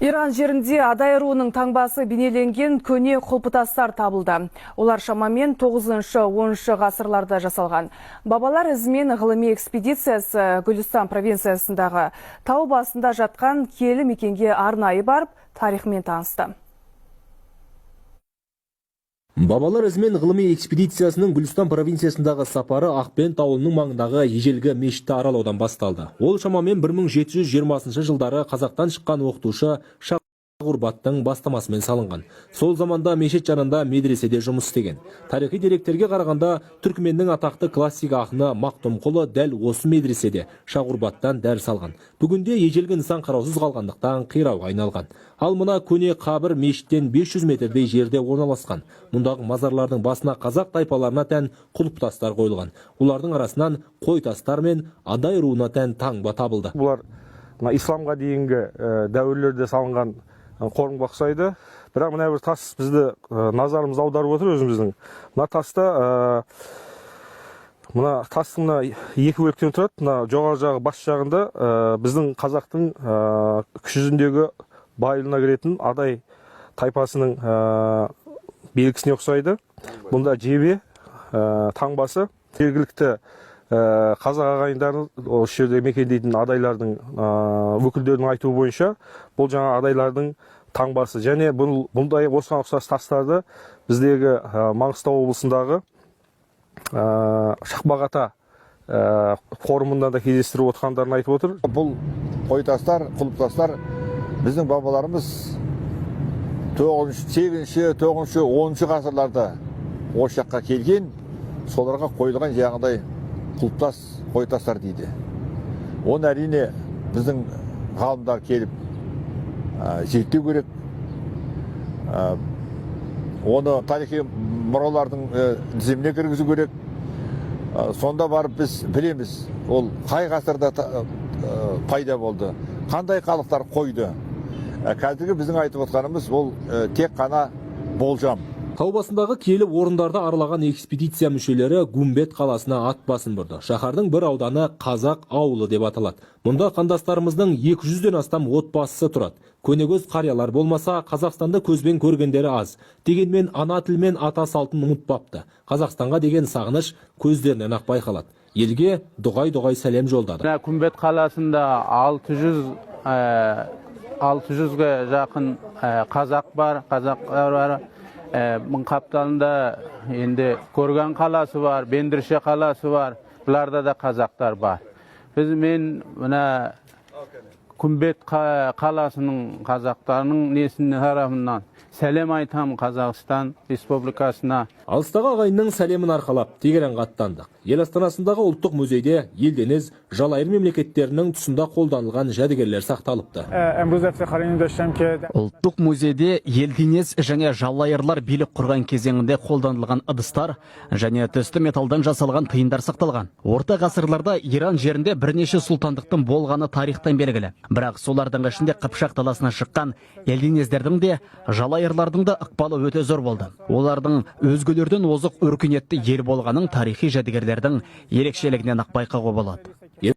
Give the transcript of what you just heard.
Иран жерінде Адай руының таңбасы бейнеленген көне құлпытастар табылды. Олар шамамен 9-10 ғасырларда жасалған. Бабалар ізімен ғылыми экспедициясы Гүлістан провинциясындағы тау басында жатқан киелі мекенге арнайы барып, тарихымен танысты. Бабалар ізімен ғылыми экспедициясының Гүлістан провинциясындағы сапары Ақбент ауылының маңындағы ежелгі мешітті аралаудан басталды. Ол шамамен 1720 жылдары Қазақтан шыққан оқытушы Шағурбаттың бастамасымен салынған. Сол заманда мешіт жанында медреседе жұмыс істеген. Тарихи деректерге қарағанда түркіменнің атақты классик ақыны Мақтұмқұлы дәл осы медреседе Шағурбаттан дәріс алған. Бүгінде ежелгі нысан қараусыз қалғандықтан қирауға айналған. Ал мына көне қабір мешіттен 500 метрдей жерде орналасқан. Мұндағы мазарлардың басына қазақ тайпаларына тән құлпытастар қойылған. Олардың арасынан қойтастар мен Адай руына тән таңба табылды. Бұлар исламға дейінгі дәуірлерде салынған қорымға ұқсайды. Бірақ мына бір тас бізді назарымыз аударып отыр өзіміздің. Мына таста мына тастың екі бөліктен тұрады. Мына жоғары жағы бас жағында біздің қазақтың кіші жүзіндегі байылына кіретін Адай тайпасының белгісіне ұқсайды. Бұнда жебе таңбасы жергілікті қазақ ағайындарын осы жерде мекендейтін адайлардың өкілдерінің айтуы бойынша бұл жаңа адайлардың таңбасы. Және бұндай осыған ұқсас тастарды біздегі Маңғыстау облысындағы Шақпағата қорымында да кездестіріп отырғандарын айтып отыр. Бұл қойтастар, құлпытастар біздің бабаларымыз 8-ші, 9-ші, 10-ші ғасырларда осы жаққа келген, соларға қойылған жаңағыдай құлпытас, қойтастар дейді. Оны әрине біздің ғалымдар келіп зерттеу керек. Оны тарихи мұралардың тізіміне кіргізу керек. Сонда барып біз білеміз, ол қай ғасырда пайда болды, қандай халықтар қойды. Қазіргі біздің айтып отқанымыз ол тек қана болжам. Тау басындағы киелі орындарды аралаған экспедиция мүшелері Гумбет қаласына ат басын бұрды. Шаһардың бір ауданы Қазақ ауылы деп аталады. Мұнда қандастарымыздың 200-ден астам отбасысы тұрады. Көнегөз қариялар болмаса, Қазақстанды көзбен көргендері аз. Дегенмен ана тіл мен ата салтын ұмытпапты. Қазақстанға деген сағыныш көздерінен ақ байқалады. Елге дұғай сәлем жолдады. Гумбет қаласында 600-ге жақын қазақ бар, қазақтар бар. Мұн қапталында енді Көрген қаласы бар, Бендірше қаласы бар, бұларда да қазақтар бар. Мен мына Гумбет қаласының қазақтарының несінің тарапынан сәлем айтам Қазақстан Республикасына. Алыстағы ағайынның сәлемін арқалап Тегеранға аттандық. Ел астанасындағы ұлттық музейде елденіз жалайыр мемлекеттерінің тұсында қолданылған жәдігерлер сақталыпты. Ұлттық музейде елденез және жалайырлар билік құрған кезеңінде қолданылған ыдыстар және түсті металдан жасалған тиындар сақталған. Орта ғасырларда Иран жерінде бірнеше сұлтандықтың болғаны тарихтан белгілі. Бірақ солардың ішінде Қыпшақ даласына шыққан елденездердің де жалайырлардың да ықпалы өте зор болды. Олардың өзгелерден озық өркениетті ел болғанын тарихи жәдігерлердің ерекшелігінен ақ байқауға болады.